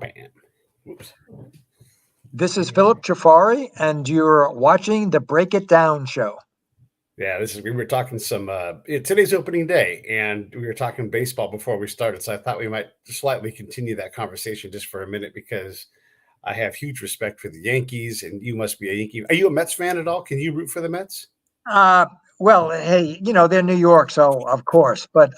Bam. Oops. This is Philip Cioffari, and you're watching the Break It Down show. Yeah, we were talking today's opening day, and we were talking baseball before we started. So I thought we might slightly continue that conversation just for a minute because I have huge respect for the Yankees, and you must be a Yankee. Are you a Mets fan at all? Can you root for the Mets? Well, hey, they're New York, so of course. But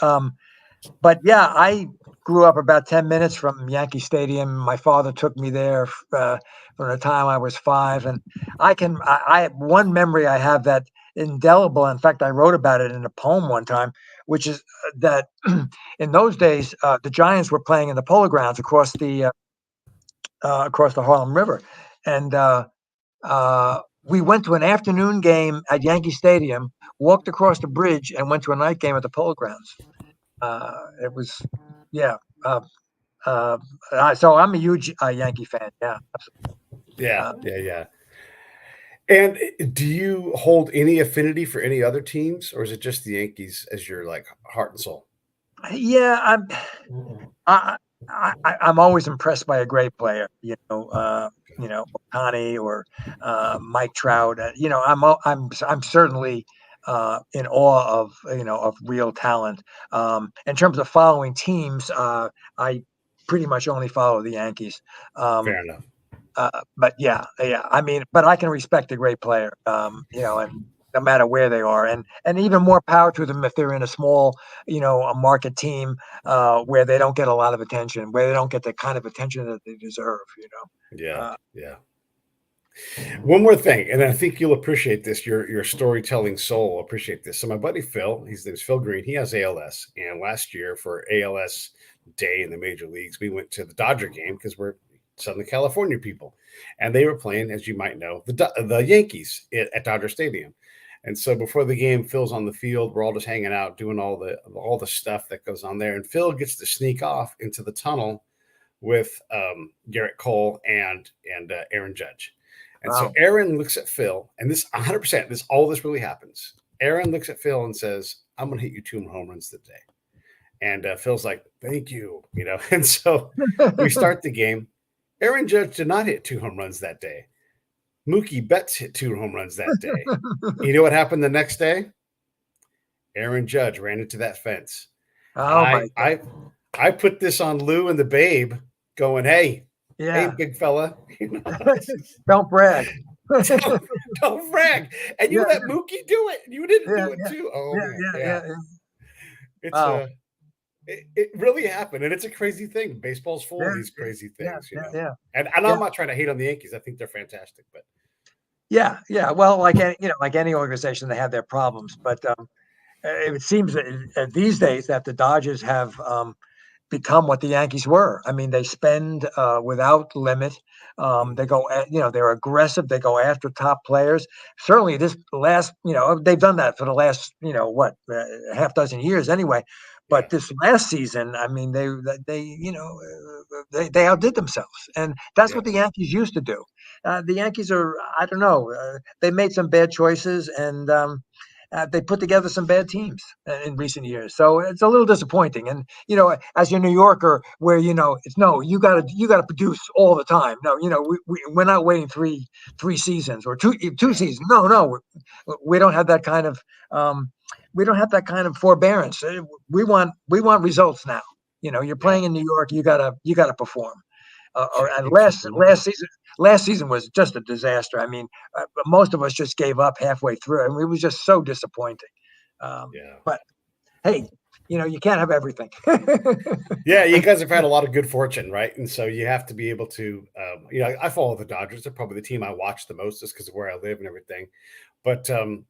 yeah, I grew up about 10 minutes from Yankee Stadium. My father took me there from the time I was 5, and I one memory I have that indelible. In fact, I wrote about it in a poem one time, which is that in those days the Giants were playing in the Polo Grounds across the Harlem River, and we went to an afternoon game at Yankee Stadium, walked across the bridge, and went to a night game at the Polo Grounds. It was, yeah. So I'm a huge Yankee fan. Yeah, Yeah, absolutely. yeah. And do you hold any affinity for any other teams, or is it just the Yankees as your like heart and soul? Yeah, I, I'm always impressed by a great player. Ohtani or Mike Trout. I'm certainly in awe of real talent. In terms of following teams, I pretty much only follow the Yankees. Fair enough. But yeah. I mean, but I can respect a great player. And no matter where they are, and even more power to them if they're in a small, a market team where they don't get a lot of attention, where they don't get the kind of attention that they deserve. Yeah, Uh, yeah. One more thing, and I think you'll appreciate this. Your storytelling soul will appreciate this. So my buddy Phil, his name's Phil Green. He has ALS, and last year for ALS Day in the major leagues, we went to the Dodger game because we're Southern California people, and they were playing, as you might know, the Yankees at Dodger Stadium. And so before the game, Phil's on the field. We're all just hanging out, doing all the stuff that goes on there. And Phil gets to sneak off into the tunnel with Garrett Cole and Aaron Judge. And so wow. Aaron looks at Phil, and this 100%, all this really happens. Aaron looks at Phil and says, "I'm going to hit you 2 home runs today." And Phil's like, "Thank you," And so we start the game. Aaron Judge did not hit 2 home runs that day. Mookie Betts hit 2 home runs that day. You know what happened the next day? Aaron Judge ran into that fence. Oh my I I I put this on Lou and the Babe, going, "Hey, hey, Yeah. big fella, Don't brag. don't brag." And you Yeah, let Mookie do it. You didn't yeah, do it yeah, too. Oh yeah, man, yeah, yeah. yeah, yeah. It's Wow. it really happened, and it's a crazy thing. Baseball's full of Yeah, these crazy yeah, things, yeah, yeah, And yeah. I'm not trying to hate on the Yankees. I think they're fantastic, but Yeah. Well, like any organization, they have their problems, but it seems that these days that the Dodgers have become what the Yankees were. I mean, they spend without limit. They go, they're aggressive. They go after top players. Certainly, this last, they've done that for the last, half dozen years anyway. yeah, But this last season, I mean, they outdid themselves, and that's yeah, what the Yankees used to do. The Yankees are, I don't know, they made some bad choices, and they put together some bad teams in recent years. So it's a little disappointing. And as your New Yorker, where it's no, you got to produce all the time. No, we're not waiting three seasons or two yeah, seasons. No, we don't have that kind of we don't have that kind of forbearance. We want results now. You're yeah. playing in New York. You gotta perform. And Championship or nothing. last season was just a disaster. I mean, most of us just gave up halfway through, and it was just so disappointing. Yeah. But hey, you can't have everything. Yeah, you guys have had a lot of good fortune, right? And so you have to be able to, I follow the Dodgers. They're probably the team I watch the most just because of where I live and everything. But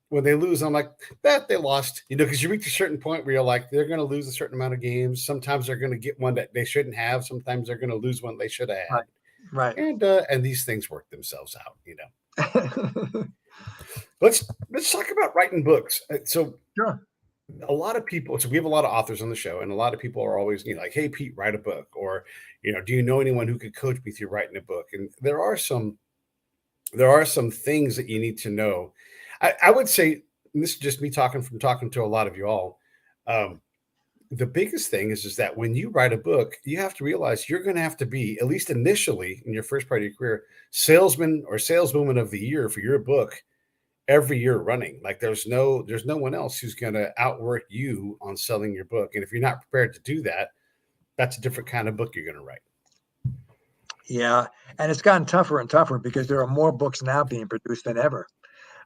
when they lose, I'm like, that they lost, because you reach a certain point where you're like, they're going to lose a certain amount of games. Sometimes they're going to get one that they shouldn't have. Sometimes they're going to lose one they should have Right, right. had. And these things work themselves out. Let's talk about writing books. So Sure. a lot of people, so we have a lot of authors on the show, and a lot of people are always, like, "Hey, Pete, write a book," or, "Do you know anyone who could coach me through writing a book?" And there are some things that you need to know. I would say, and this is just me talking to a lot of you all. Um, the biggest thing is that when you write a book, you have to realize you're going to have to be, at least initially in your first part of your career, salesman or saleswoman of the year for your book every year running. Like there's no one else who's going to outwork you on selling your book. And if you're not prepared to do that, that's a different kind of book you're going to write. Yeah, and it's gotten tougher and tougher because there are more books now being produced than ever.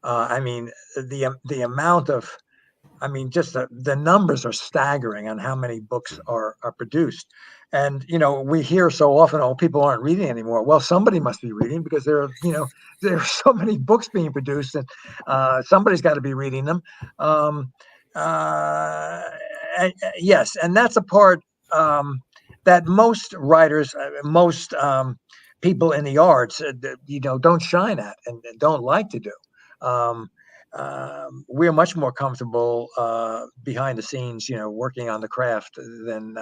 I mean, the amount of, I mean, just the numbers are staggering on how many books are produced. And, we hear so often, oh, people aren't reading anymore. Well, somebody must be reading because there are so many books being produced, and somebody's got to be reading them. Yes, and that's a part that most writers, most people in the arts, don't shine at and don't like to do. Um, we're much more comfortable behind the scenes, working on the craft than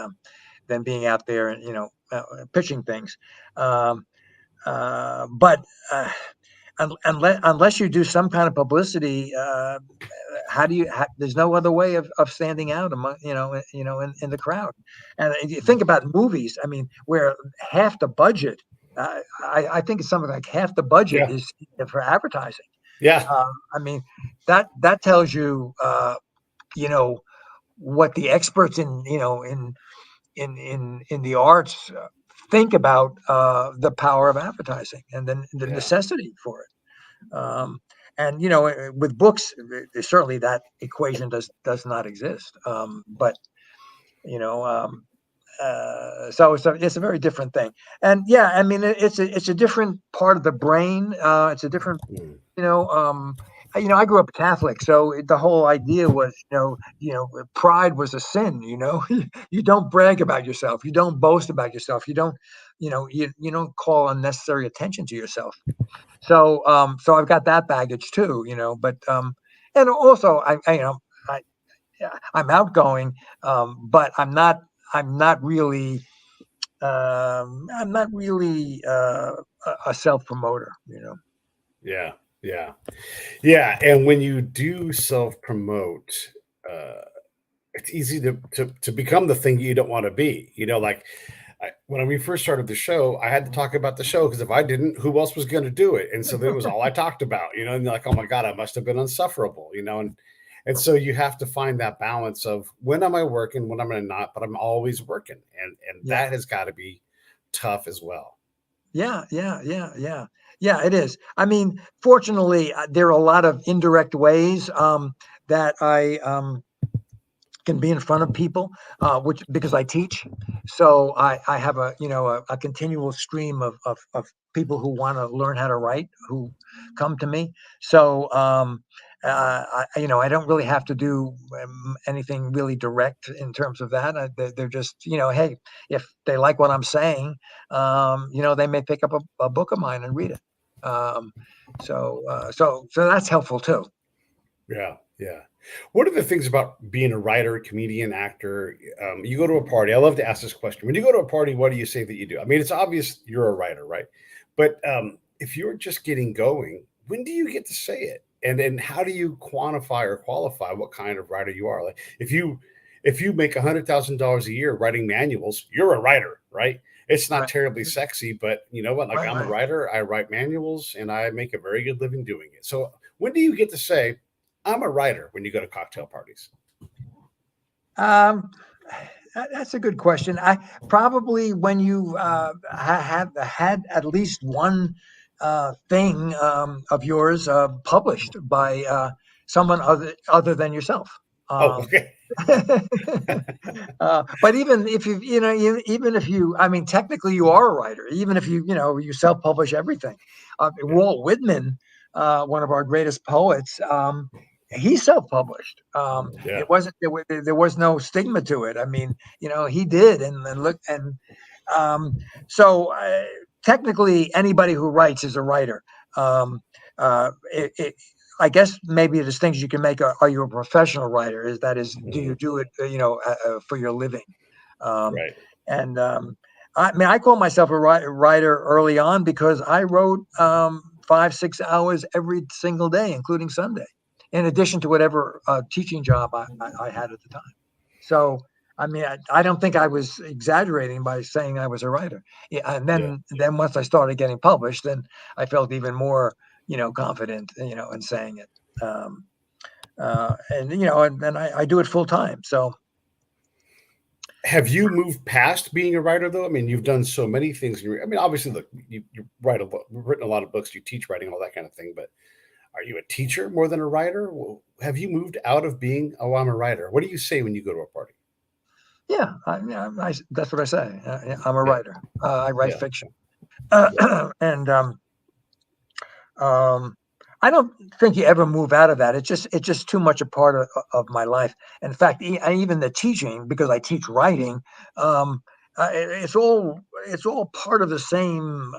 being out there and pitching things. But unless you do some kind of publicity, how do you? There's no other way of standing out among in the crowd. And you think about movies. I mean, where half the budget, I think it's something like half the budget Yeah. is for advertising. Yeah. I mean, that tells you, what the experts in the arts think about the power of advertising and then the necessity for it. And with books, certainly that equation does not exist. But so it's a very different thing. And yeah, I mean, it's a different part of the brain. It's a different, I grew up Catholic, so the whole idea was, pride was a sin. You don't brag about yourself. You don't boast about yourself. You don't, you don't call unnecessary attention to yourself. So, so I've got that baggage too, but, and also I, I'm outgoing, but I'm not really, a self promoter, Yeah. Yeah. Yeah. And when you do self promote, it's easy to become the thing you don't want to be. Like when we first started the show, I had to talk about the show because if I didn't, who else was going to do it? And so that was all I talked about. And like, oh my God, I must have been insufferable. And so you have to find that balance of when am I working, when am I not, but I'm always working, and that has got to be tough as well. Yeah. It is. I mean, fortunately, there are a lot of indirect ways that I can be in front of people, which because I teach, so I have a continual stream of people who want to learn how to write who come to me. So I don't really have to do anything really direct in terms of that. They're just hey, if they like what I'm saying, they may pick up a book of mine and read it. So that's helpful too. Yeah, yeah. What are the things about being a writer, comedian, actor? You go to a party. I love to ask this question. When you go to a party, what do you say that you do? I mean, it's obvious you're a writer, right? But if you're just getting going, when do you get to say it? And then how do you quantify or qualify what kind of writer you are? Like if you make $100,000 a year writing manuals, you're a writer, right? It's not terribly sexy, but you know what? Like I'm a writer. I write manuals, and I make a very good living doing it. So when do you get to say, I'm a writer when you go to cocktail parties? That's a good question. I probably when you have had at least one thing of yours published by someone other than yourself. Oh, okay. But even if even if you, I mean, technically you are a writer. Even if you self-publish everything. Walt Whitman, one of our greatest poets. He self-published. It wasn't there was no stigma to it. I mean, he did, and look, and so technically anybody who writes is a writer. I guess maybe the distinctions you can make are you a professional writer? Do you do it for your living? Right. And I mean, I call myself a writer early on because I wrote 5-6 hours every single day, including Sunday, in addition to whatever teaching job I had at the time. So I mean, I don't think I was exaggerating by saying I was a writer. Yeah, and then once I started getting published, then I felt even more, confident, in saying it. And then I do it full time. So Have you moved past being a writer though? I mean, you've done so many things. I mean, obviously, look, you write a book, written a lot of books, you teach writing, all that kind of thing. But are you a teacher more than a writer? Well, have you moved out of being, oh, I'm a writer? What do you say when you go to a party? yeah, that's what I say. I'm a Yeah, writer. I write yeah, fiction, yeah. and Um, I don't think you ever move out of that. It's just too much a part of my life. In fact, even the teaching, because I teach writing, um, it's all part of the same.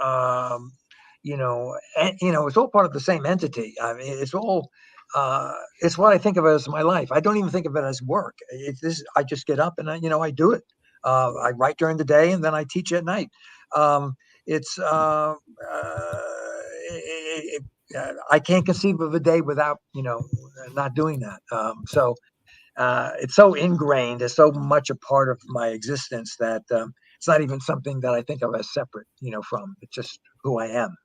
It's all part of the same entity. I mean, it's what I think of as my life. I don't even think of it as work. It's this. I just get up and I do it. I write during the day and then I teach at night. It's I can't conceive of a day without not doing that. So it's so ingrained, it's so much a part of my existence that it's not even something that I think of as separate, from. It's just who I am,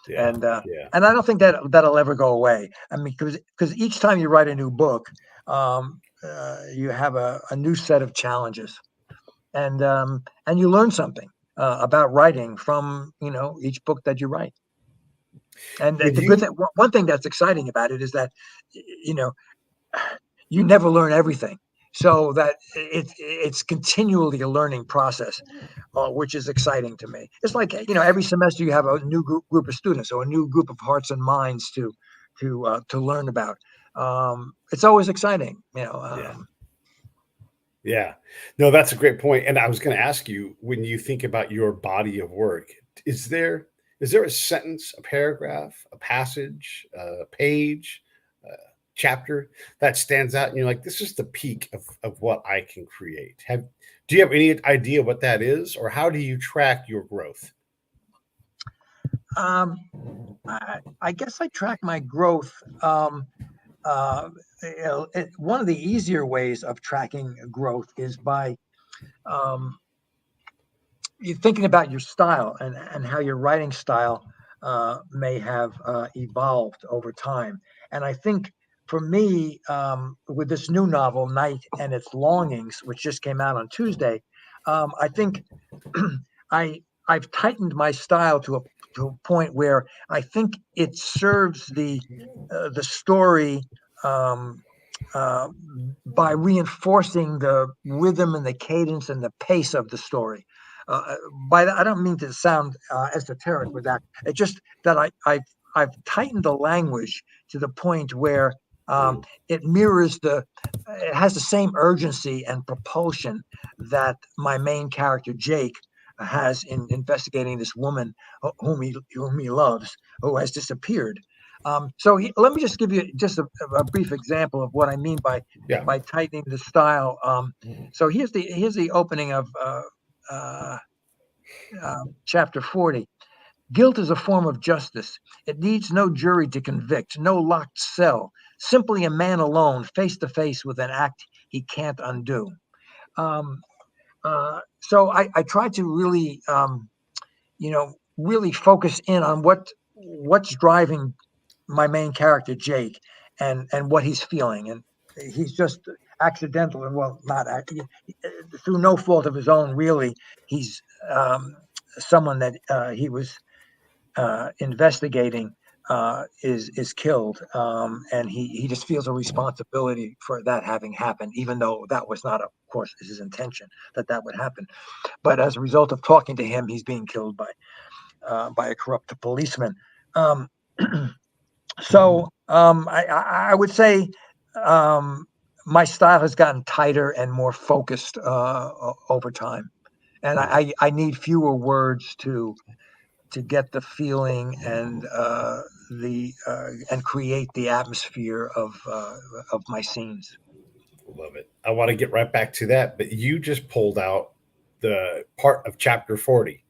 Yeah, and yeah. I don't think that that'll ever go away. I mean, because each time you write a new book, you have a new set of challenges, and you learn something about writing from each book that you write. And When the good you thing, one thing that's exciting about it is that, you know, you never learn everything. So that it's continually a learning process, which is exciting to me. It's like, every semester you have a new group of students or a new group of hearts and minds to learn about. It's always exciting, Yeah, yeah. No, that's a great point. And I was going to ask you, when you think about your body of work, is there is there a sentence, a paragraph, a passage, a page, a chapter that stands out and you're like, this is the peak of what I can create? Have Do you have any idea what that is, or how do you track your growth? Um, I guess I track my growth. Uh, One of the easier ways of tracking growth is by um, you're thinking about your style and how your writing style may have evolved over time. And I think for me, with this new novel, Night and Its Longings, which just came out on Tuesday, I think I've tightened my style to a point where I think it serves the story um, uh, by reinforcing the rhythm and the cadence and the pace of the story. Uh, by that, I don't mean to sound esoteric with that. It's just that I've tightened the language to the point where um, Mm, it mirrors it has the same urgency and propulsion that my main character Jake has in investigating this woman whom he loves, who has disappeared. Let me just give you just a brief example of what I mean yeah. by tightening the style. So here's the opening of uh, chapter 40. Guilt is a form of justice. It needs no jury to convict, no locked cell. Simply a man alone, face to face with an act he can't undo. Um, so I try to really focus in on what's driving my main character Jake and what he's feeling, and he's just accidental and well not through no fault of his own really. He's someone that he was investigating is killed, and he just feels a responsibility for that having happened, even though that was not, of course, his intention that would happen. But as a result of talking to him, he's being killed by a corrupt policeman. Um, I would say um, my style has gotten tighter and more focused over time, and Mm. I need fewer words to get the feeling and create the atmosphere of my scenes. Love it. I want to get right back to that, but you just pulled out the part of chapter 40.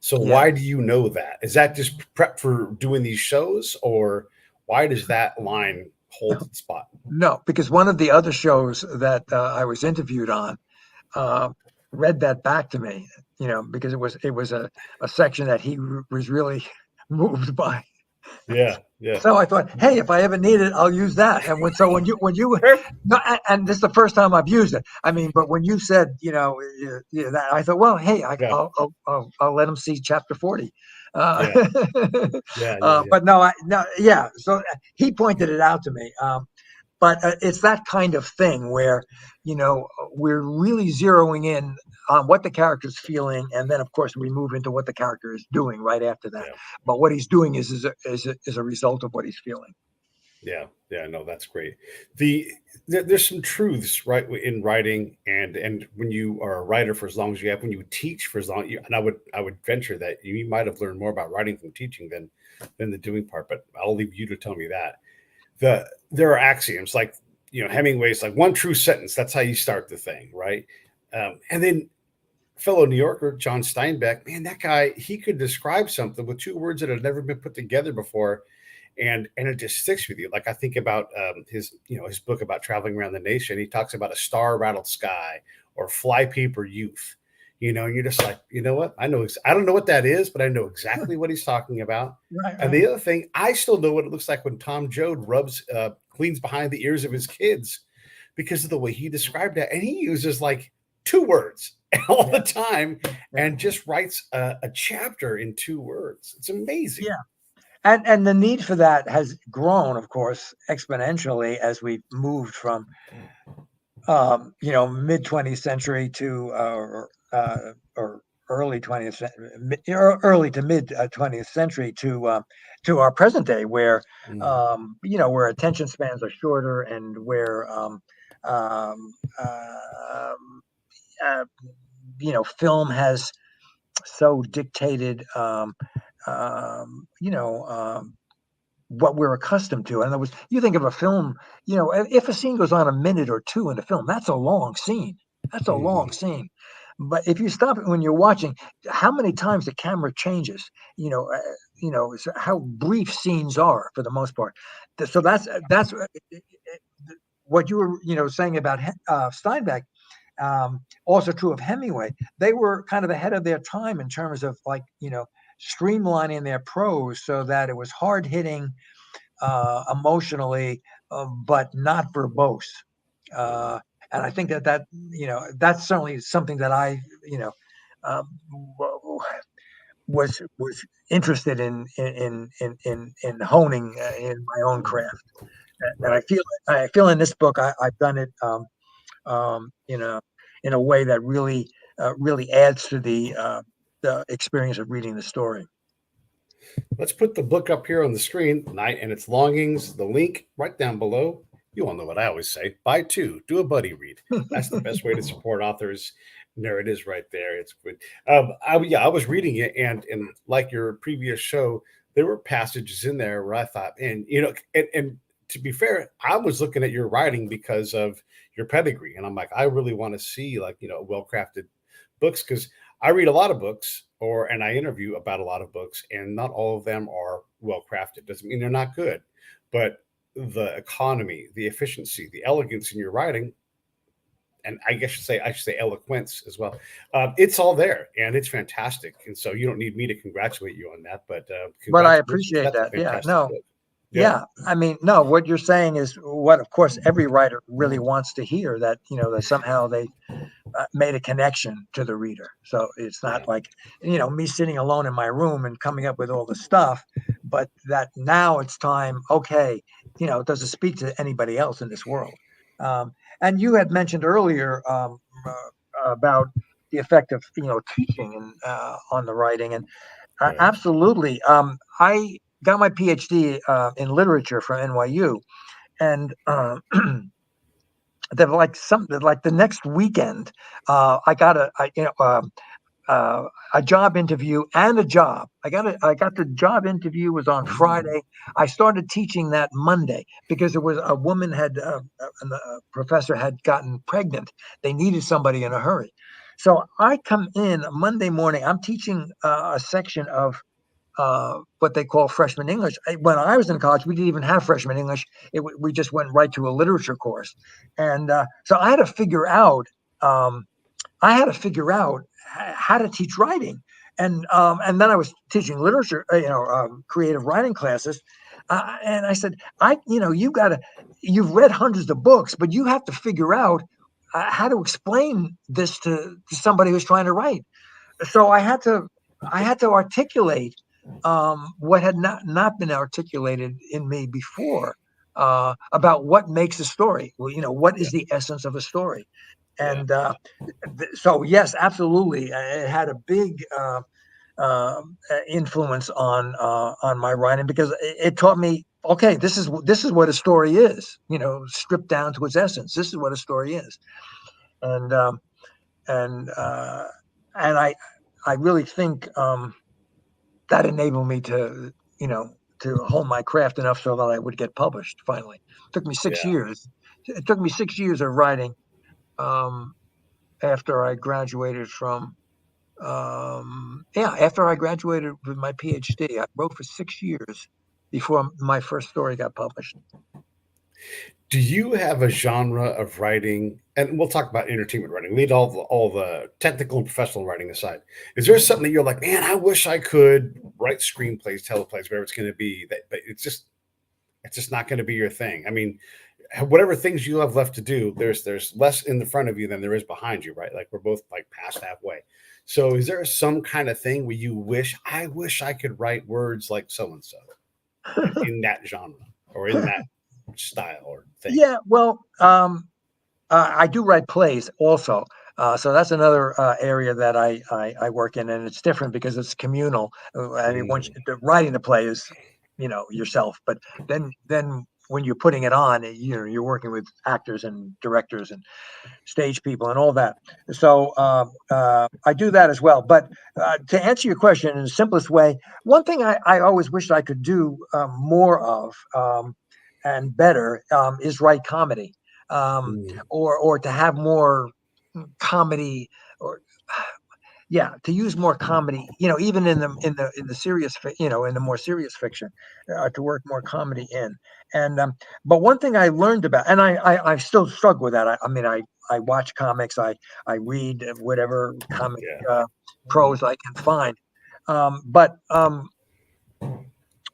So Yeah. why do you know that? Is that just prep for doing these shows, or why does that line hold its spot? No, because one of the other shows that I was interviewed on, read that back to me, because it was a section that he was really moved by. Yeah, yeah. So I thought, hey, if I ever need it, I'll use that. And Perfect. no, and this is the first time I've used it. I mean, but when you said, that, I thought, well, hey, Yeah, I'll let him see chapter 40. yeah, yeah, yeah, yeah, But no, yeah. So he pointed it out to me. But it's that kind of thing where, we're really zeroing in on what the character's feeling, and then of course we move into what the character is doing right after that. yeah. But what he's doing is a result of what he's feeling. Yeah, yeah, no, that's great. There's some truths right in writing, and when you are a writer for as long as you have, when you teach for as long, and I would venture that you might have learned more about writing from teaching than the doing part. But I'll leave you to tell me that. There are axioms like Hemingway's like one true sentence. That's how you start the thing, right? And then fellow New Yorker John Steinbeck, man, that guy, he could describe something with two words that had never been put together before, and it just sticks with you. Like I think about his book about traveling around the nation. He talks about a star rattled sky or flypaper youth. And you're just like, you know what? I don't know what that is, but I know exactly what he's talking about. Right, And the other thing, I still know what it looks like when Tom Joad cleans behind the ears of his kids because of the way he described that. And he uses like two words all the time and just writes a chapter in two words. It's amazing. yeah. And the need for that has grown, of course, exponentially as we've moved from mid 20th century to or early 20th early to mid 20th century to our present day, where Mm. where attention spans are shorter, and where um, uh, uh, film has so dictated what we're accustomed to. In other words, you think of a film, if a scene goes on a minute or two in a film, that's a long scene. That's a long Mhm. scene. But if you stop it when you're watching, how many times the camera changes, how brief scenes are for the most part. So that's what you were, saying about Steinbeck. Also true of Hemingway. They were kind of ahead of their time in terms of streamlining their prose so that it was hard hitting emotionally, but not verbose. Mhm. And I think that's certainly something that I um, was interested in honing in my own craft. And Right. I feel in this book I've done it in a way that really adds to the experience of reading the story. Let's put the book up here on the screen, Night and Its Longings, the link right down below. You all know what I always say. Buy two, do a buddy read. That's the best way to support authors. And there it is right there. It's good. I was reading it, and like your previous show, there were passages in there where I thought, and to be fair, I was looking at your writing because of your pedigree. And I'm like, I really want to see well-crafted books because I read a lot of books and I interview about a lot of books, and not all of them are well crafted. Doesn't mean they're not good, but the economy, the efficiency, the elegance in your writing, and I should say eloquence as well. It's all there, and it's fantastic. And so you don't need me to congratulate you on that, but But I congratulations. appreciate That's a that. Yeah, fantastic no, book. Yeah, yeah. I mean, no, what you're saying is what, of course, every writer really wants to hear, that, that somehow they made a connection to the reader. So it's yeah, not like, me sitting alone in my room and coming up with all the stuff, but that now it's time, okay, does it speak to anybody else in this world? And you had mentioned earlier about the effect of, teaching and on the writing. And right. absolutely. I got my PhD in literature from NYU, and then like the next weekend, I got a job interview and a job. I got the job interview was on Friday. I started teaching that Monday because it was a woman a professor had gotten pregnant. They needed somebody in a hurry. So I come in Monday morning. I'm teaching a section of what they call freshman English. When I was in college, we didn't even have freshman English. We just went right to a literature course, and so I had to figure out. I had to figure out how to teach writing. And then I was teaching literature, creative writing classes. And I said, you've read hundreds of books, but you have to figure out how to explain this to somebody who's trying to write. So I had to articulate what had not been articulated in me before, about what makes a story. Well, what Yeah. is the essence of a story? Yeah. And so, yes, absolutely, it had a big influence on my writing, because it taught me, okay, this is what a story is. Stripped down to its essence. This is what a story is. And and uh, and I really think that enabled me to hone my craft enough so that I would get published. Finally, it took me 6 years. It took me 6 years of writing, um, after I graduated from after I graduated with my PhD. I wrote for 6 years before my first story got published. Do you have a genre of writing? And we'll talk about entertainment writing. Leave all the technical and professional writing aside. Is there something that you're like, man, I wish I could write screenplays, teleplays, whatever it's going to be, but it's just not going to be your thing. I mean, whatever things you have left to do, there's less in the front of you than there is behind you, right? Like we're both like past halfway. So is there some kind of thing where you wish I could write words like so and so in that genre or in that style or thing? Yeah, well, I do write plays also. So that's another area that I work in, and it's different because it's communal. I mean, once writing the play is, yourself, but then when you're putting it on, you're working with actors and directors and stage people and all that. So I do that as well. But to answer your question in the simplest way, one thing I always wished I could do more of, and better, is write comedy, Mm, or to have more comedy, or yeah, to use more comedy, even in the serious, in the more serious fiction, to work more comedy in. And but one thing I learned about, and I still struggle with that. I mean, I watch comics, I read whatever comic yeah, prose I can find, but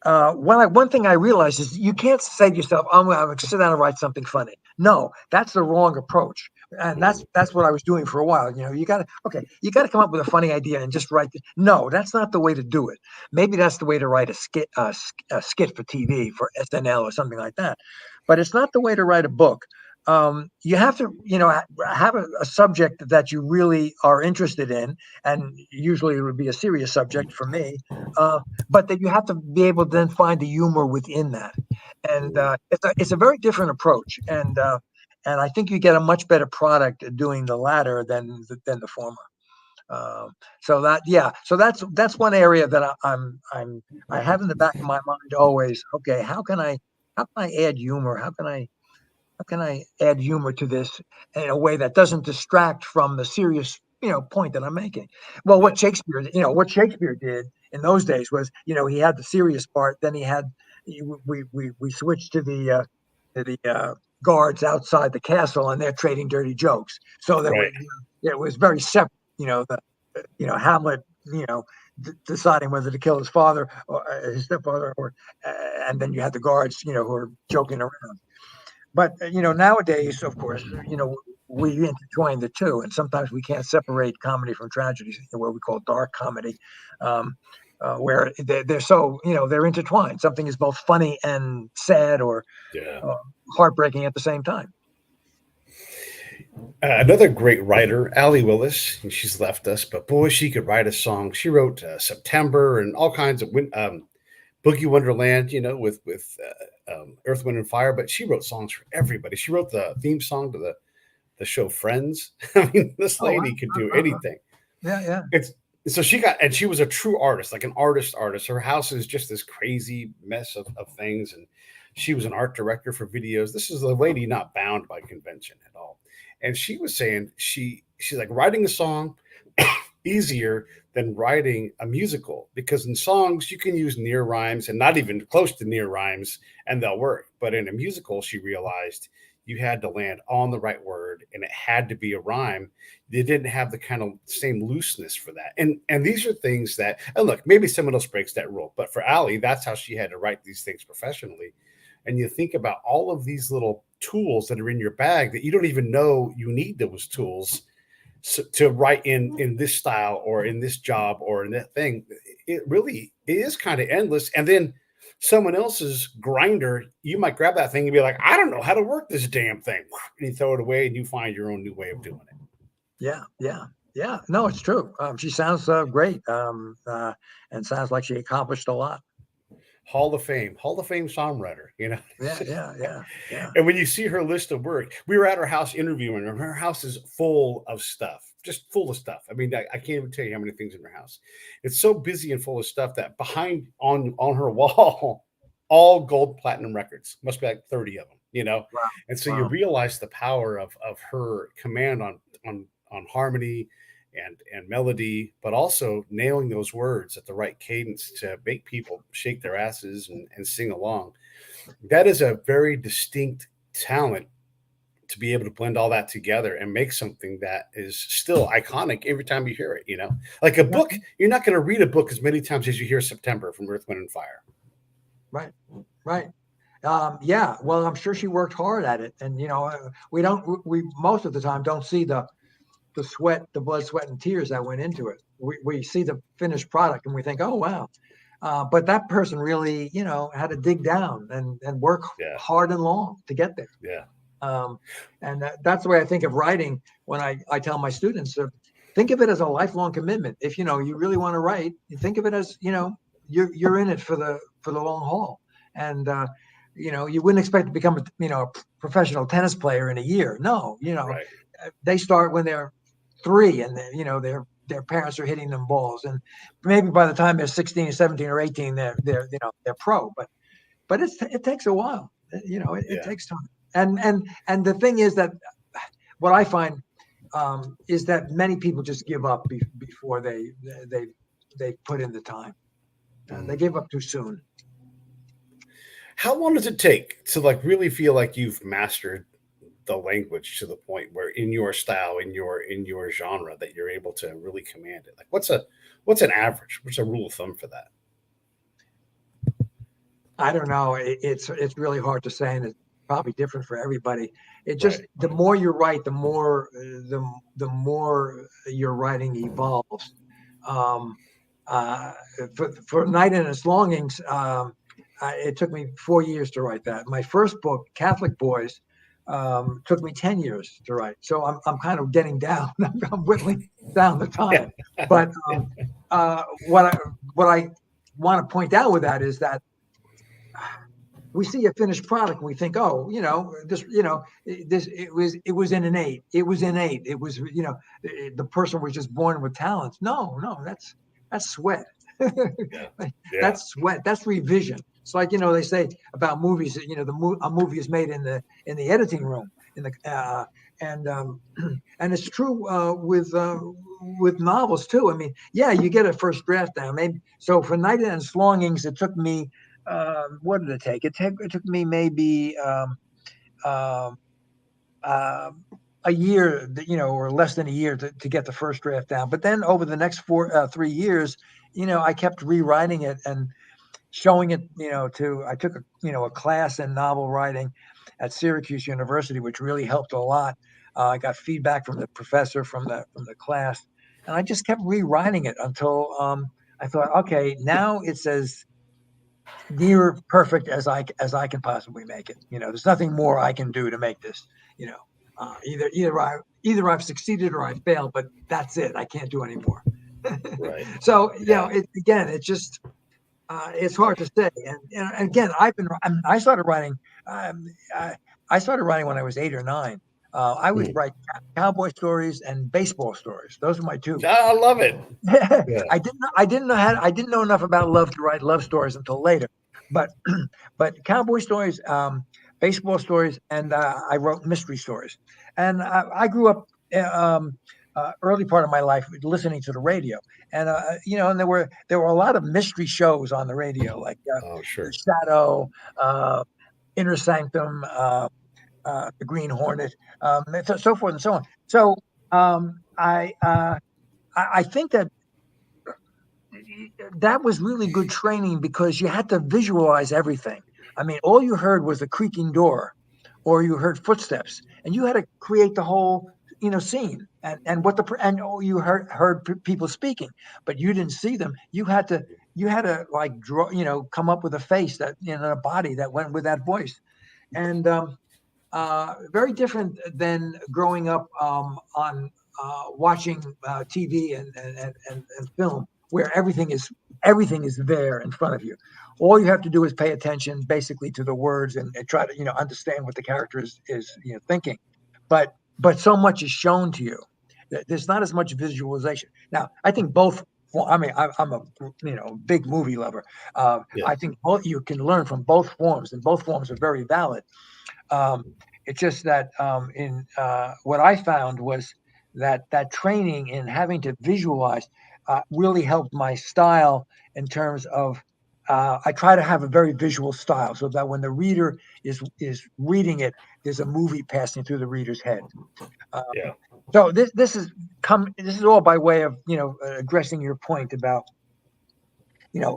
one thing I realized is you can't say to yourself, I'm going to sit down and write something funny. No, that's the wrong approach. And that's what I was doing for a while. You got to come up with a funny idea and just write. No, that's not the way to do it. Maybe that's the way to write a skit for TV, for SNL or something like that. But it's not the way to write a book. You have to, have a subject that you really are interested in, and usually it would be a serious subject for me. But that you have to be able to then find the humor within that, and it's a very different approach, and I think you get a much better product doing the latter than the former. So that's one area that I have in the back of my mind always. Okay, how can I add humor? How can I add humor to this in a way that doesn't distract from the serious, point that I'm making? Well, yeah, what Shakespeare did in those days was, he had the serious part, then we switched to the guards outside the castle, and they're trading dirty jokes. So right, it was very separate. Hamlet, deciding whether to kill his father or his stepfather, and then you had the guards, who are joking around. But nowadays, of course, we intertwine the two, and sometimes we can't separate comedy from tragedy, what we call dark comedy, where they're so they're intertwined. Something is both funny and sad, or yeah. uh, heartbreaking at the same time. Another great writer, Allie Willis, and she's left us, but boy, she could write a song. She wrote September and all kinds of Boogie Wonderland, with Earth, Wind, and Fire. But she wrote songs for everybody. She wrote the theme song to the show Friends. I mean, this Oh, lady could do anything. yeah, yeah. It's so she was a true artist, like an artist. Her house is just this crazy mess of things, and she was an art director for videos. This is a lady not bound by convention at all. And she was saying she's like writing a song easier than writing a musical, because in songs you can use near rhymes and not even close to near rhymes and they'll work. But in a musical, she realized you had to land on the right word, and it had to be a rhyme. They didn't have the kind of same looseness for that. And these are things that, and look, maybe someone else breaks that rule, but for Allie, that's how she had to write these things professionally. And you think about all of these little tools that are in your bag that you don't even know you need those tools to write in this style or in this job or in that thing. It really is kind of endless. And then someone else's grinder, you might grab that thing and be like, I don't know how to work this damn thing. And you throw it away and you find your own new way of doing it. Yeah. No, it's true. She sounds great, and sounds like she accomplished a lot. Hall of Fame songwriter, you know? Yeah. And when you see her list of work, we were at her house interviewing her. Her house is full of stuff, just full of stuff. I mean, I can't even tell you how many things in her house. It's so busy and full of stuff that behind on her wall, all gold platinum records, must be like 30 of them, you know? Wow. And so you realize the power of her command on harmony and melody, but also nailing those words at the right cadence to make people shake their asses and sing along. That is a very distinct talent to be able to blend all that together and make something that is still iconic every time you hear it, you know? Like a book, you're not going to read a book as many times as you hear September from Earth, Wind, and Fire. Right. Yeah, well, I'm sure she worked hard at it. And, you know, we most of the time don't see the sweat, the blood, sweat, and tears that went into it. We see the finished product and we think, oh, wow. But that person really, you know, had to dig down and work hard and long to get there. Yeah. And that's the way I think of writing when I tell my students, think of it as a lifelong commitment. If, you know, you really want to write, you think of it as, you know, you're in it for the long haul. And, you know, you wouldn't expect to become a professional tennis player in a year. No, you know, they start when they're 3 and you know, their parents are hitting them balls, and maybe by the time they're 16, 17, or 18, they're you know, they're pro. But it takes a while. You know, it takes time. And the thing is that what I find is that many people just give up before they put in the time. They give up too soon. How long does it take to like really feel like you've mastered the language to the point where in your style, in your genre, that you're able to really command it? Like what's an average? What's a rule of thumb for that? I don't know. It's really hard to say, and it's probably different for everybody. It just the more you write, the more your writing evolves. For Night and Its Longings, it took me 4 years to write that. My first book, Catholic Boys, took me 10 years to write. So I'm kind of getting down. I'm whittling down the time. But what I want to point out with that is that we see a finished product and we think, oh, you know, it was innate. It was innate. It was, you know, the person was just born with talents. No, that's sweat. That's sweat. That's revision. It's like, you know, they say about movies that, you know, a movie is made in the editing room, and it's true with novels too. I mean, you get a first draft down. Maybe so for Night and Its Longings, it took me what did it take? It took me maybe a year, you know, or less than a year to get the first draft down. But then over the next 3 years, you know, I kept rewriting it and showing it, you know, I took a class in novel writing at Syracuse University, which really helped a lot. I got feedback from the professor from the class, and I just kept rewriting it until I thought, okay, now it's as near perfect as I can possibly make it. You know, there's nothing more I can do to make this. You know, either I've succeeded or I failed, but that's it. I can't do any more. Right. So you know, it's just. It's hard to say, and again, I started writing. I started writing when I was 8 or 9. I would write cowboy stories and baseball stories. Those were my two. I love it. I didn't know enough about love to write love stories until later, but cowboy stories, baseball stories, and I wrote mystery stories. And I grew up. Early part of my life listening to the radio, and you know, and there were a lot of mystery shows on the radio, like sure. The Shadow, Inner Sanctum, the Green Hornet, so forth and so on. So I think that was really good training because you had to visualize everything. I mean, all you heard was the creaking door, or you heard footsteps, and you had to create the whole scene and you heard people speaking, but you didn't see them. You had to like draw, come up with a face that a body that went with that voice, and very different than growing up on watching TV and film, where everything is there in front of you. All you have to do is pay attention, basically, to the words and try to understand what the character is thinking. But so much is shown to you. There's not as much visualization. Now, I think both. Well, I mean, I'm a big movie lover. Yeah. I think both you can learn from both forms, and both forms are very valid. Um, it's just that in what I found was that training in having to visualize really helped my style in terms of I try to have a very visual style so that when the reader is reading it, there's a movie passing through the reader's head. Um, Yeah. so this is all by way of addressing your point about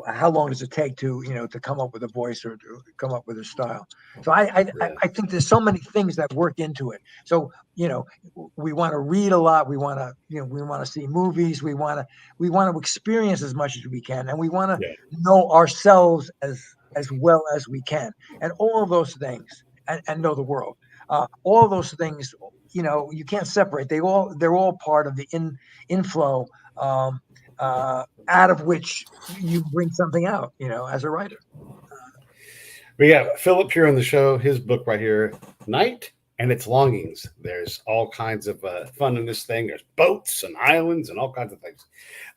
how long does it take to come up with a voice or to come up with a style. So Yeah. I think there's so many things that work into it. So we want to read a lot, we want to we want to see movies, we want to experience as much as we can, and we want to Yeah. know ourselves as well as we can, and all of those things, and know the world. All of those things, you can't separate. They're all part of the inflow, out of which you bring something out, as a writer. We got Philip here on the show. His book right here, Night and Its Longings. There's all kinds of fun in this thing. There's boats and islands and all kinds of things.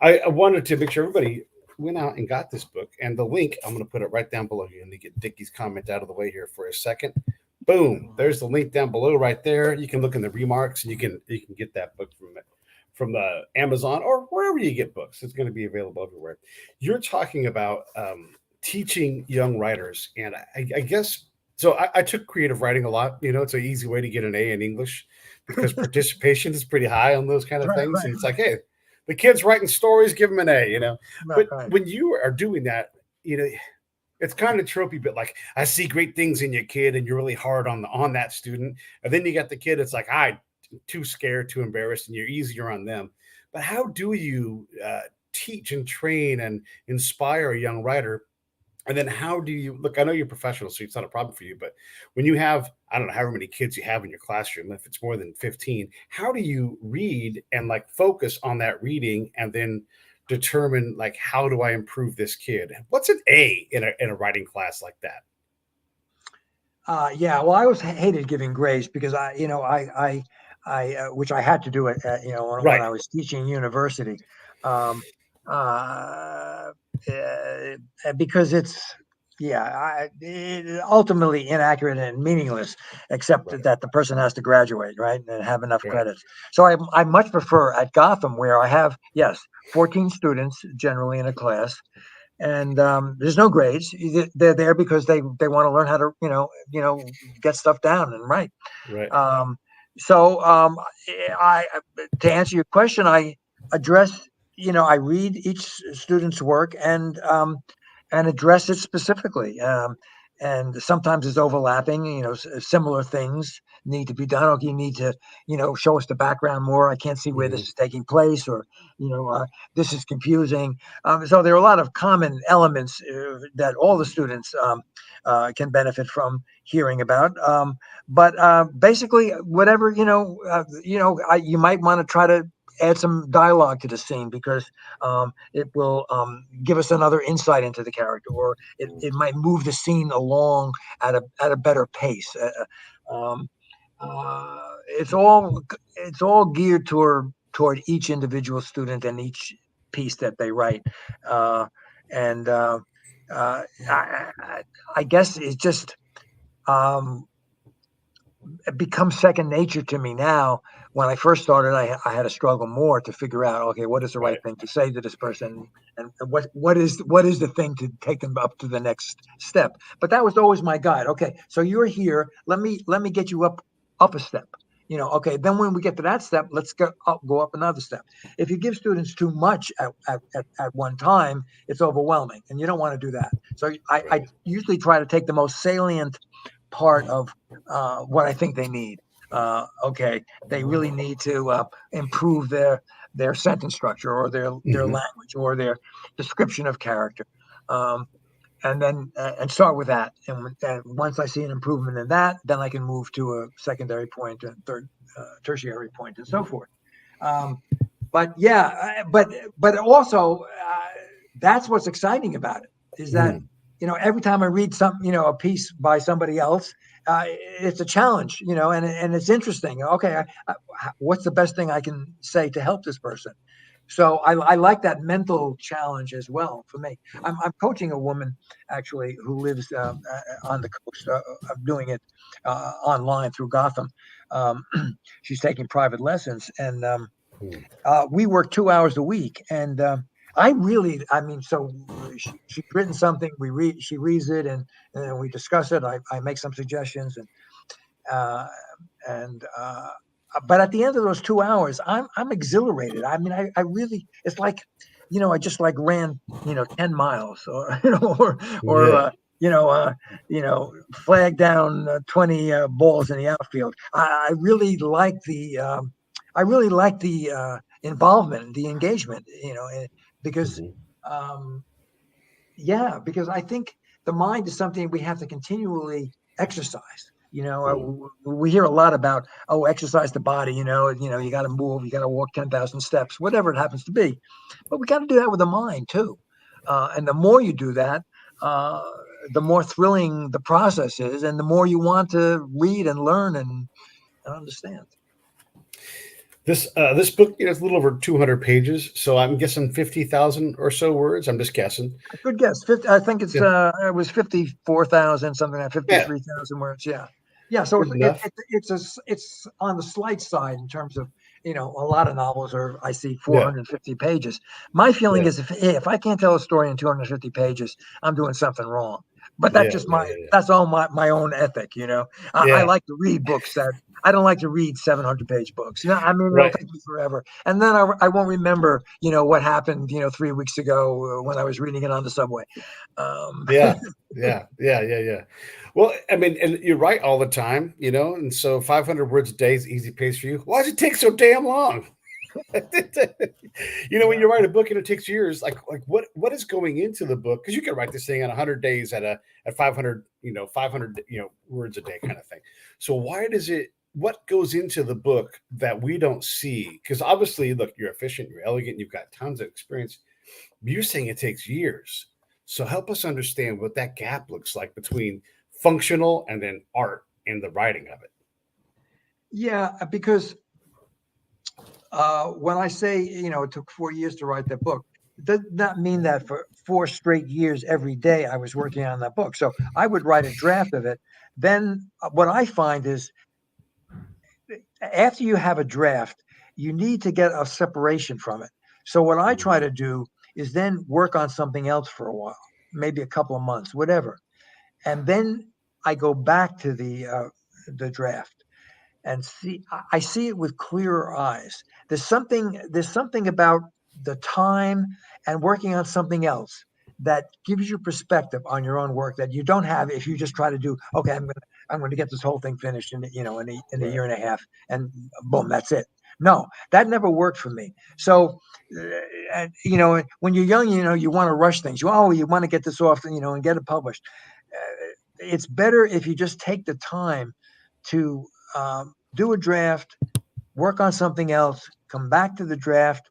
I wanted to make sure everybody went out and got this book. And the link, I'm going to put it right down below here. And to get Dickie's comment out of the way here for a second. Boom. There's the link down below right there. You can look in the remarks and you can get that book from the Amazon or wherever you get books. It's going to be available everywhere. You're talking about teaching young writers, and I guess so. I took creative writing a lot. It's an easy way to get an A in English because participation is pretty high on those kind of Right, things. right, And it's like, hey, the kid's writing stories, give them an A. right, But right. when you are doing that, it's kind of tropey, but like I see great things in your kid, and you're really hard on that student, and then you got the kid. It's like too scared, too embarrassed, and you're easier on them. But how do you teach and train and inspire a young writer? And then how do you look? I know you're professional, so it's not a problem for you. But when you have, I don't know however many kids you have in your classroom, if it's more than 15, how do you read and like focus on that reading and then determine like how do I improve this kid? What's an A in a writing class like that? Yeah, well, I always hated giving grades because which I had to do it when Right. I was teaching university, um, uh, because it's yeah, ultimately inaccurate and meaningless, except Right. that the person has to graduate, right, and have enough Right. credits. So I much prefer at Gotham, where I have, yes, 14 students generally in a class, and there's no grades. They're there because they want to learn how to get stuff down and write. Right. Um, so I to answer your question, I address I read each student's work and address it specifically. And sometimes it's overlapping. Similar things need to be done. Okay, you need to show us the background more. I can't see where this Mhm. is taking place, or you know uh, this is confusing. So there are a lot of common elements that all the students can benefit from hearing about. But basically, whatever you might want to try to add some dialogue to the scene because it will give us another insight into the character, or it might move the scene along at a better pace. It's all geared toward each individual student and each piece that they write, and I guess it's just um, becomes second nature to me now. When I first started, I had to struggle more to figure out, okay, what is the right thing to say to this person, and what is the thing to take them up to the next step. But that was always my guide. Okay, so you're here. Let me get you up a step. Okay. Then when we get to that step, let's go up another step. If you give students too much at one time, it's overwhelming, and you don't want to do that. So I usually try to take the most salient part of what I think they need. Okay, they really need to improve their sentence structure, or their language, or their description of character, and then and start with that. And once I see an improvement in that, then I can move to a secondary point, and third, tertiary point, and so forth. But yeah, but also that's what's exciting about it, is that every time I read a piece by somebody else, it's a challenge, and it's interesting. Okay, what's the best thing I can say to help this person? So I like that mental challenge as well. For me, I'm coaching a woman actually who lives on the coast. I'm doing it online through Gotham. She's taking private lessons, and we work 2 hours a week. And so she's written something. She reads it, and we discuss it. I make some suggestions, and but at the end of those 2 hours, I'm exhilarated. I mean, I really, it's like, I just like ran, 10 miles, or, flagged down 20 balls in the outfield. I really like the involvement, the engagement, because, because I think the mind is something we have to continually exercise. We hear a lot about, exercise the body, you got to move, you got to walk 10,000 steps, whatever it happens to be. But we got to do that with the mind too. And the more you do that, the more thrilling the process is, and the more you want to read and learn and understand. This book is a little over 200 pages, so I'm guessing 50,000 or so words. I'm just guessing. Good guess. 50, I think it was 54,000, something like 53,000 words. Yeah. Yeah, so it's on the slight side in terms of, a lot of novels I see 450 pages. My feeling is if I can't tell a story in 250 pages, I'm doing something wrong. But that's that's all my own ethic. I like to read books I don't like to read 700-page books. I mean, it'll take me forever, and then I won't remember, what happened, 3 weeks ago when I was reading it on the subway. Yeah. Well, I mean, and you're right all the time, and so 500 words a day is easy pace for you. Why does it take so damn long? When you write a book and it takes years, like what is going into the book? Because you can write this thing in 100 days at 500, 500, words a day kind of thing. So what goes into the book that we don't see? Because obviously, look, you're efficient, you're elegant, you've got tons of experience. But you're saying it takes years. So help us understand what that gap looks like between functional and then art in the writing of it. Yeah, because when I say, it took 4 years to write that book, it does not mean that for 4 straight years, every day I was working on that book. So I would write a draft of it. Then what I find is, after you have a draft, you need to get a separation from it. So what I try to do is then work on something else for a while, maybe a couple of months, whatever. And then I go back to the draft and I see it with clearer eyes. There's something about the time and working on something else that gives you perspective on your own work that you don't have if you just try to do, okay, I'm going to get this whole thing finished in a year and a half, and boom, that's it. No, that never worked for me. So, when you're young, you want to rush things. You want to get this off, and get it published. It's better if you just take the time to do a draft, work on something else, come back to the draft,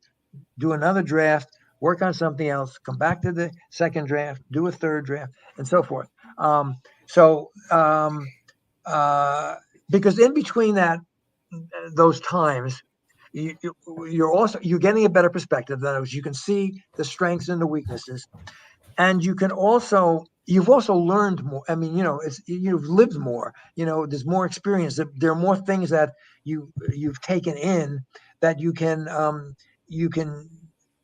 do another draft, work on something else, come back to the second draft, do a third draft, and so forth. Because in between those times, you're getting a better perspective. That is, you can see the strengths and the weaknesses, and you can also you've also learned more. I mean, you've lived more. There's more experience. There are more things that you've taken in that you can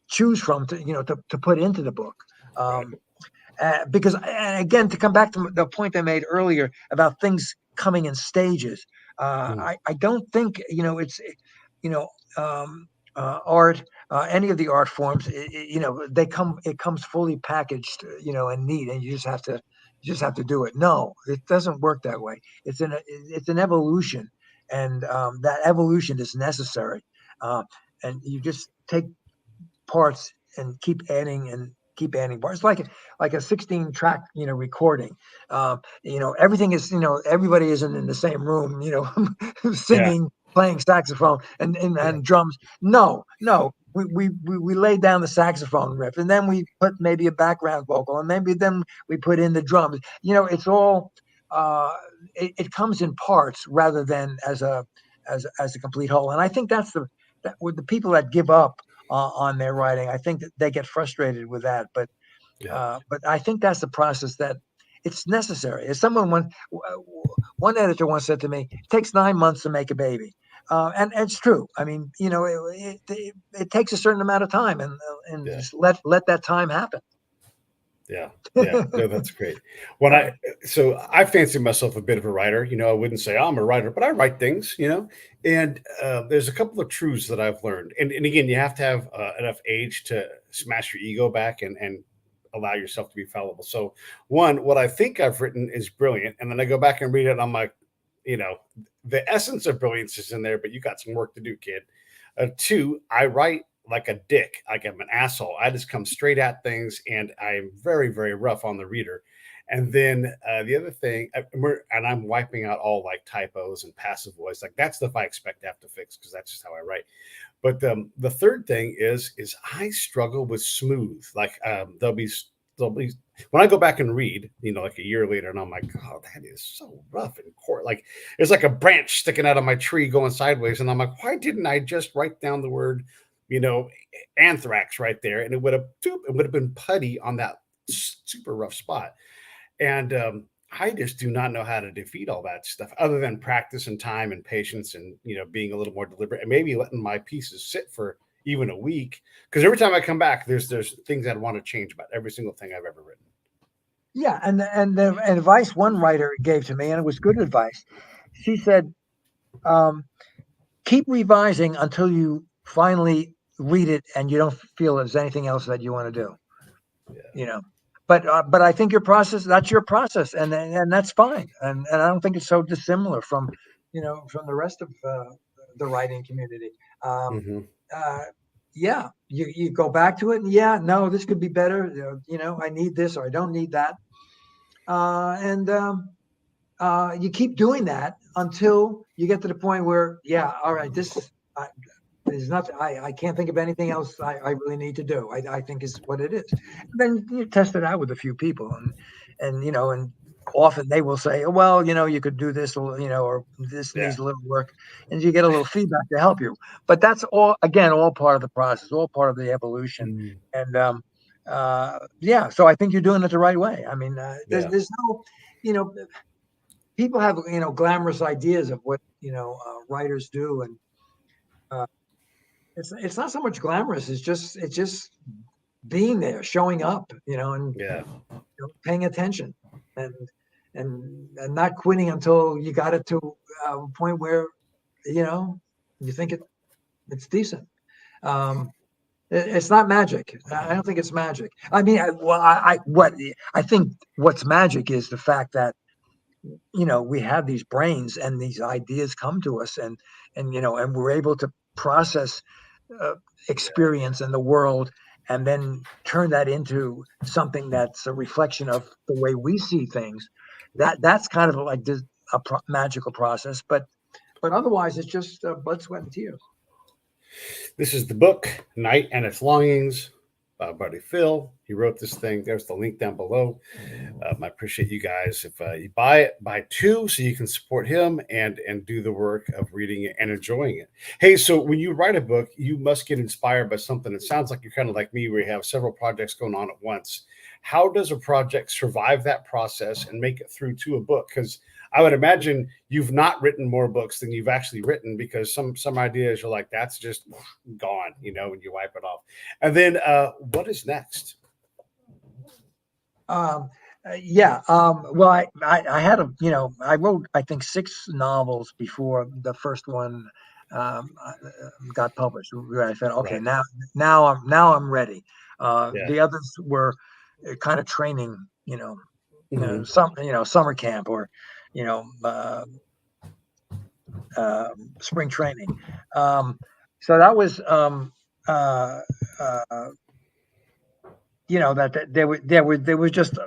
choose from to put into the book. Right. Because, and again, to come back to the point I made earlier about things coming in stages, Mm, I don't think it's you know art, any of the art forms, it comes fully packaged, and neat, and you just have to do it. No, it doesn't work that way. It's an evolution, and that evolution is necessary, and you just take parts and keep adding parts. It's like a 16 track recording. Everything is, everybody isn't in the same room, yeah. singing, playing saxophone Yeah. and drums. No, we laid down the saxophone riff, and then we put maybe a background vocal, and maybe then we put in the drums. It's all it comes in parts rather than as a complete whole. And I think that with the people that give up on their writing, I think that they get frustrated with that. Yeah. But I think that's the process that it's necessary. As one editor once said to me, "It takes 9 months to make a baby," and it's true. I mean, it takes a certain amount of time, and Yeah. just let that time happen. Yeah. Yeah. No, that's great. When I fancy myself a bit of a writer, I wouldn't say I'm a writer, but I write things, and there's a couple of truths that I've learned. And again, you have to have enough age to smash your ego back and allow yourself to be fallible. So one, what I think I've written is brilliant. And then I go back and read it and I'm like, you know, the essence of brilliance is in there, but you got some work to do, kid. Two, I write like a dick, like I'm an asshole. I just come straight at things, and I'm very, very rough on the reader. And then the other thing, and I'm wiping out all like typos and passive voice. Like that's stuff I expect to have to fix because that's just how I write. But the third thing is I struggle with smooth. Like there'll be when I go back and read, like a year later, and I'm like, oh, that is so rough and court. Like there's like a branch sticking out of my tree going sideways, and I'm like, why didn't I just write down the word, you know, anthrax right there, and it would have been putty on that super rough spot. And I just do not know how to defeat all that stuff other than practice and time and patience and being a little more deliberate and maybe letting my pieces sit for even a week. Because every time I come back, there's things I'd want to change about every single thing I've ever written. Yeah, and the advice one writer gave to me, and it was good advice. She said, um, "Keep revising until you finally read it, and you don't feel there's anything else that you want to do." Yeah. You know, but I think that's your process, and that's fine, and I don't think it's so dissimilar from the rest of the writing community. Um, Hmm. uh, yeah, you go back to it, and yeah, no, this could be better. I need this or I don't need that, and you keep doing that until you get to the point where, yeah, all right, there's nothing. I can't think of anything else I really need to do. I think is what it is. Then you test it out with a few people, and often they will say, well, you could do this, or this Yeah. needs a little work, and you get a little feedback to help you. But that's all part of the process, all part of the evolution, Mm, and yeah. So I think you're doing it the right way. I mean, there's yeah. there's no, you know, people have glamorous ideas of what writers do, and uh, it's not so much glamorous. It's just being there, showing up, and Yeah. paying attention, and and not quitting until you got it to a point where you know you think it's decent. Um, it's not magic. I don't think it's magic. I mean, I think what's magic is the fact that we have these brains and these ideas come to us, and we're able to process uh, Yeah. experience in the world and then turn that into something that's a reflection of the way we see things. That's kind of like this magical process, but otherwise it's just blood, sweat, and tears. This is the book, Night and Its Longings, by Buddy Phil. He wrote this thing. There's the link down below. I appreciate you guys. If you buy it, buy two so you can support him and do the work of reading it and enjoying it. Hey, so when you write a book, you must get inspired by something. It sounds like you're kind of like me, where you have several projects going on at once. How does a project survive that process and make it through to a book? Because I would imagine you've not written more books than you've actually written, because some ideas are like, that's just gone, when you wipe it off. And then what is next? Yeah. Well, I had I wrote, I think, 6 novels before the first one got published. Where I said, okay, Right. now I'm ready. Yeah. The others were kind of training, Hmm. summer camp, or, you know, uh, spring training. So that was, uh, uh, that there was just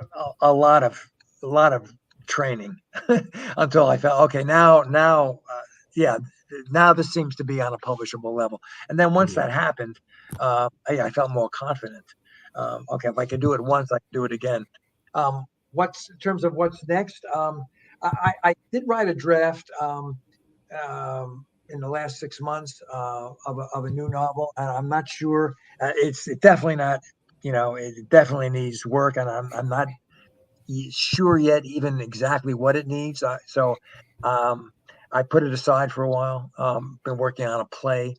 a lot of training until I felt, okay, now yeah, now this seems to be on a publishable level. And then once Hmm. that happened, I felt more confident. Okay, if I can do it once, I can do it again. What's in terms of what's next? I did write a draft in the last 6 months of a new novel, and I'm not sure. It's definitely not. It definitely needs work, and I'm not sure yet even exactly what it needs. So I put it aside for a while. Been working on a play,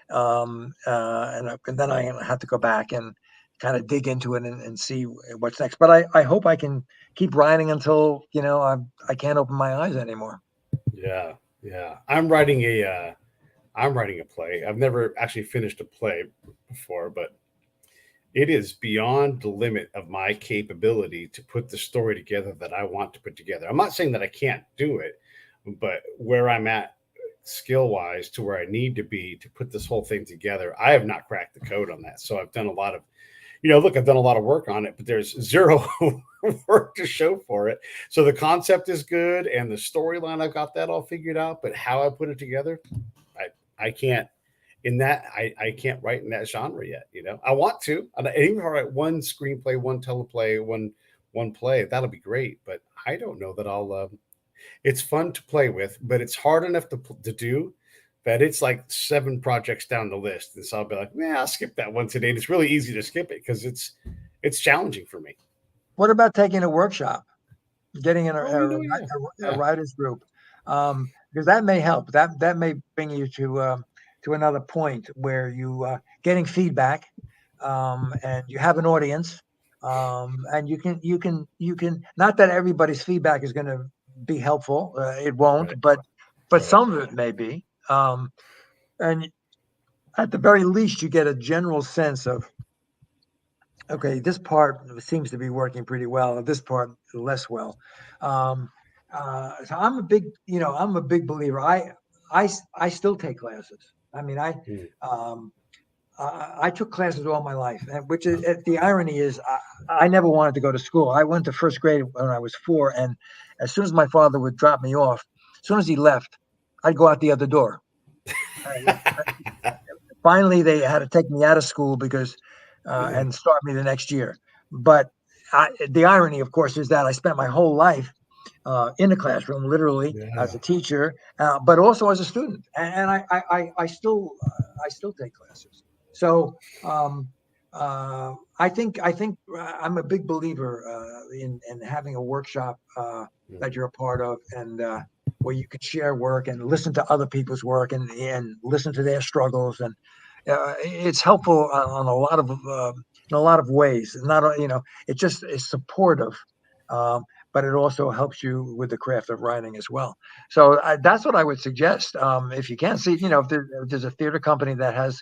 and then I have to go back and kind of dig into it and see what's next. But I hope I can keep writing until I can't open my eyes anymore. Yeah. Yeah. I'm writing a play. I've never actually finished a play before, but it is beyond the limit of my capability to put the story together that I want to put together. I'm not saying that I can't do it, but where I'm at skill wise to where I need to be to put this whole thing together, I have not cracked the code on that. So I've done a lot of, look, I've done a lot of work on it, but there's zero work to show for it. So the concept is good and the storyline, I've got that all figured out, but how I put it together, I can't in that I can't write in that genre yet. I want to. And even if I write one screenplay, one teleplay, one play, that'll be great. But I don't know that I'll. It's fun to play with, but it's hard enough to do that it's like 7 projects down the list. And so I'll be like, yeah, I'll skip that one today. And it's really easy to skip it because it's challenging for me. What about taking a workshop, getting in Oh, yeah, a yeah, writers group? Because that may help. That may bring you to another point where you getting feedback, and you have an audience, and you can. Not that everybody's feedback is going to be helpful. It won't, right, but right, some of it may be. And at the very least, you get a general sense of, okay, this part seems to be working pretty well. This part less well. Um, so I'm a big believer. I still take classes. I mean, mm, um, I took classes all my life, and which is the irony is I never wanted to go to school. I went to first grade when I was 4, and as soon as my father would drop me off, as soon as he left, I'd go out the other door. Uh, Finally, they had to take me out of school because and start me the next year. But the irony, of course, is that I spent my whole life in the classroom, literally as yeah, a teacher, but also as a student, and I still take classes. So I think I'm a big believer in having a workshop mm, that you're a part of, and where you can share work and listen to other people's work, and listen to their struggles, and it's helpful on in a lot of ways. Not it just is supportive, but it also helps you with the craft of writing as well. So that's what I would suggest. If you can't see, if there's a theater company that has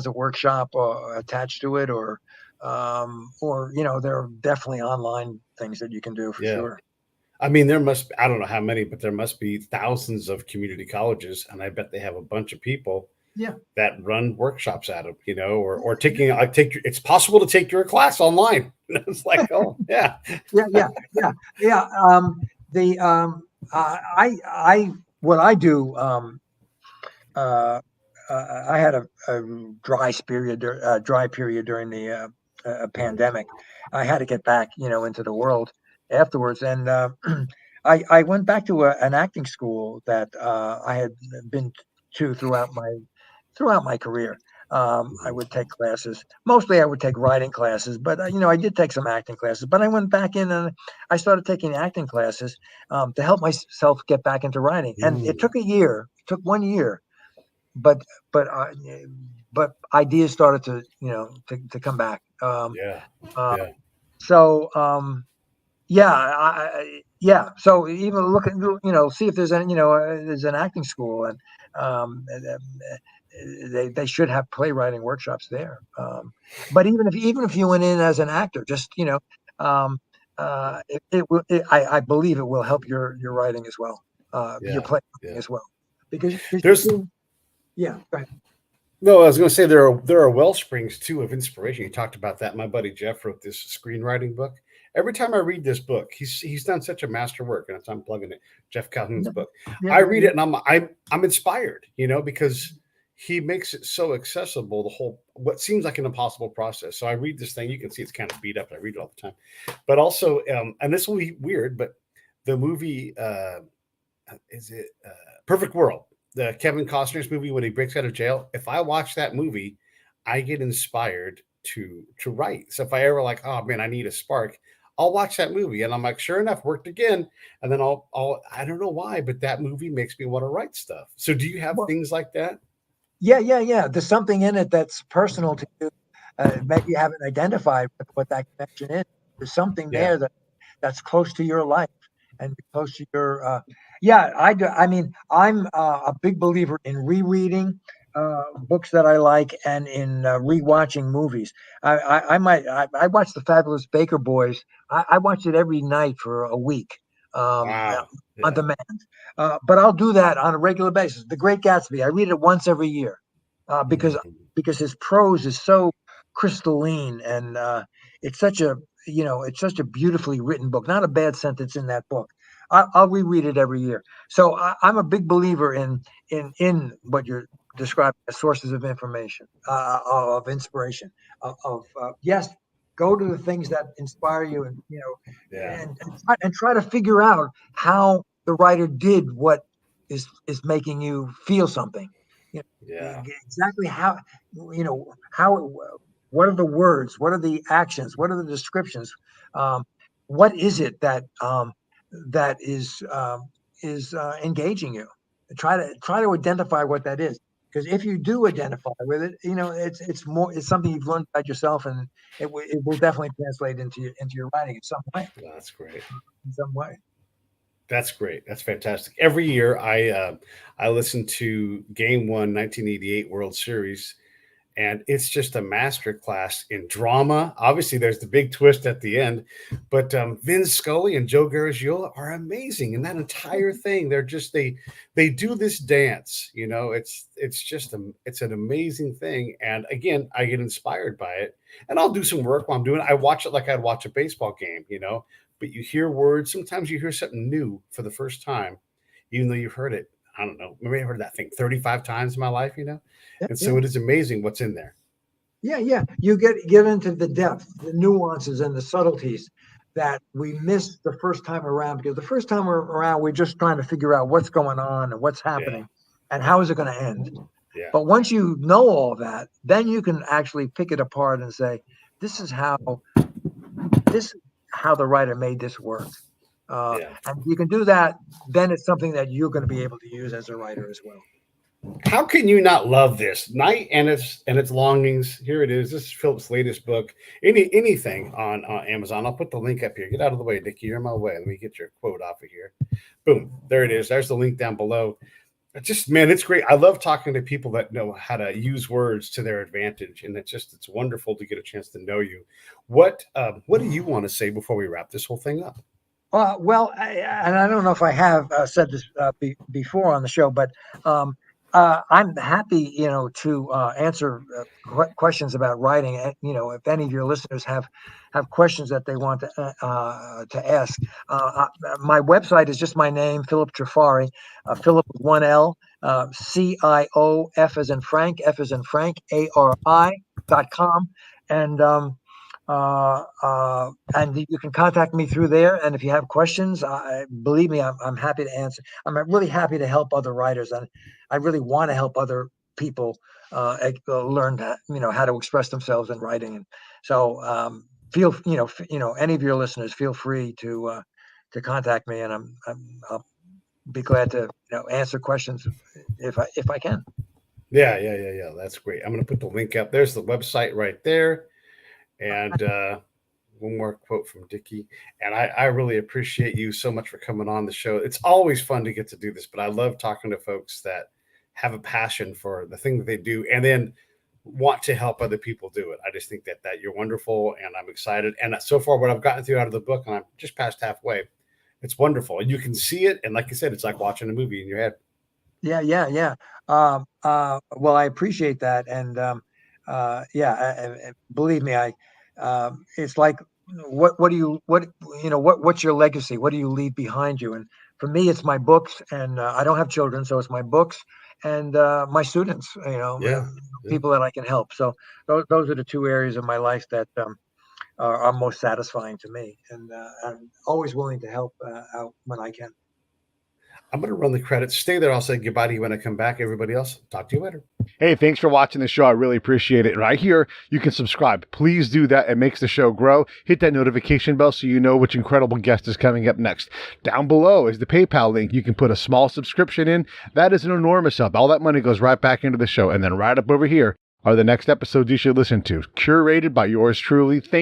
a workshop attached to it, or there are definitely online things that you can do for yeah. sure. I mean, I don't know how many, but there must be thousands of community colleges, and I bet they have a bunch of people Yeah. that run workshops at them, or taking, it's possible to take your class online. It's like, oh, yeah. Yeah. The I what I do. Uh, I had a dry period during the Mhm. pandemic. I had to get back, into the world afterwards, and I went back to an acting school that I had been to throughout my career. I would take classes. Mostly I would take writing classes, but I did take some acting classes. But I went back in and I started taking acting classes to help myself get back into writing. And it took a year. It took 1 year, but but uh, but ideas started to come back. Yeah. Uh, Yeah. so yeah. So even look at see if there's there's an acting school, and um, they should have playwriting workshops there. But even if you went in as an actor, just um, I believe it will help your writing as well, your Yeah. playwriting Yeah. as well, because There's yeah. Go ahead. No, I was going to say there are well springs too of inspiration. You talked about that. My buddy Jeff wrote this screenwriting book. Every time I read this book, he's done such a master work, and I'm plugging it. Jeff Calhoun's book. Yeah, I yeah, read yeah. it, and I'm inspired, because he makes it so accessible. The whole what seems like an impossible process. So I read this thing. You can see it's kind of beat up. I read it all the time, but also, and this will be weird, but the movie is it Perfect World, the Kevin Costner's movie when he breaks out of jail. If I watch that movie, I get inspired to write. So if I ever like, oh man, I need a spark, I'll watch that movie, and I'm like, sure enough, worked again. And then I don't know why, but that movie makes me want to write stuff. So do you have Well, things like that? yeah. There's something in it that's personal to you. Maybe you haven't identified what that connection is. There's something Yeah. there that's close to your life and close to your. Yeah, I do. I mean, I'm a big believer in rereading books that I like and in rewatching movies. I watched The Fabulous Baker Boys. I watched it every night for a week Wow. on Yeah. demand. But I'll do that on a regular basis. The Great Gatsby. I read it once every year because Mhm. his prose is so crystalline, and it's such a it's such a beautifully written book. Not a bad sentence in that book. I'll reread it every year. So I'm a big believer in what you're describing as sources of information, of inspiration, yes, go to the things that inspire you, and Yeah. and try to figure out how the writer did what is making you feel something. You Yeah. exactly how what are the words, what are the actions, what are the descriptions, um, what is it that is engaging you. Try to identify what that is, because if you do identify with it, it's something you've learned about yourself, and it will definitely translate into your writing in some way. That's great. In some way. That's great. That's fantastic. Every year, I listen to Game One, 1988 World Series, and it's just a master class in drama. Obviously, there's the big twist at the end, but Vin Scully and Joe Garagiola are amazing in that entire thing. They do this dance. It's an amazing thing. And again, I get inspired by it, and I'll do some work while I'm doing it. I watch it like I'd watch a baseball game. But you hear words. Sometimes you hear something new for the first time, even though you've heard it. I don't know. Maybe I heard that thing 35 times in my life. Yeah, And so yeah. it is amazing what's in there. Yeah. You get into the depth, the nuances, and the subtleties that we missed the first time around, because the first time around we're just trying to figure out what's going on and what's Yeah. happening and how is it going to end. Yeah. But once you know all that, then you can actually pick it apart and say, this is how this is how the writer made this work. Yeah. And you can do that, then it's something that you're going to be able to use as a writer as well. How can you not love this? Night and its longings. Here it is. This is Philip's latest book. Anything on Amazon. I'll put the link up here. Get out of the way, Dickie. You're in my way. Let me get your quote off of here. Boom. There it is. There's the link down below. Just man, it's great. I love talking to people that know how to use words to their advantage, and it's wonderful to get a chance to know you. What do you want to say before we wrap this whole thing up? Well, and I don't know if I have said this before on the show, but I'm happy, to answer questions about writing. If any of your listeners have questions that they want to ask, my website is just my name, Philip Cioffari, Philip with one L, CIOF as in Frank, F as in Frank, ARI.com, and and you can contact me through there. And if you have questions, believe me, I'm happy to answer. I'm really happy to help other writers, and I really want to help other people learn how to express themselves in writing. And so any of your listeners, feel free to contact me, and I'll be glad to answer questions if I can. Yeah. That's great. I'm going to put the link up. There's the website right there. And one more quote from Dickie. And I really appreciate you so much for coming on the show. It's always fun to get to do this, but I love talking to folks that have a passion for the thing that they do and then want to help other people do it. I just think that you're wonderful, and I'm excited. And so far, what I've gotten through out of the book, and I'm just past halfway, it's wonderful. And you can see it. And like you said, it's like watching a movie in your head. Yeah. Well, I appreciate that. And believe me, it's like, what's your legacy? What do you leave behind you? And for me, it's my books, and I don't have children, so it's my books and my students, people that I can help. So those are the two areas of my life that are most satisfying to me. And I'm always willing to help out when I can. I'm going to run the credits. Stay there. I'll say goodbye to you when I come back. Everybody else, talk to you later. Hey, thanks for watching the show. I really appreciate it. Right here, you can subscribe. Please do that. It makes the show grow. Hit that notification bell so you know which incredible guest is coming up next. Down below is the PayPal link. You can put a small subscription in. That is an enormous help. All that money goes right back into the show. And then right up over here are the next episodes you should listen to, curated by yours truly.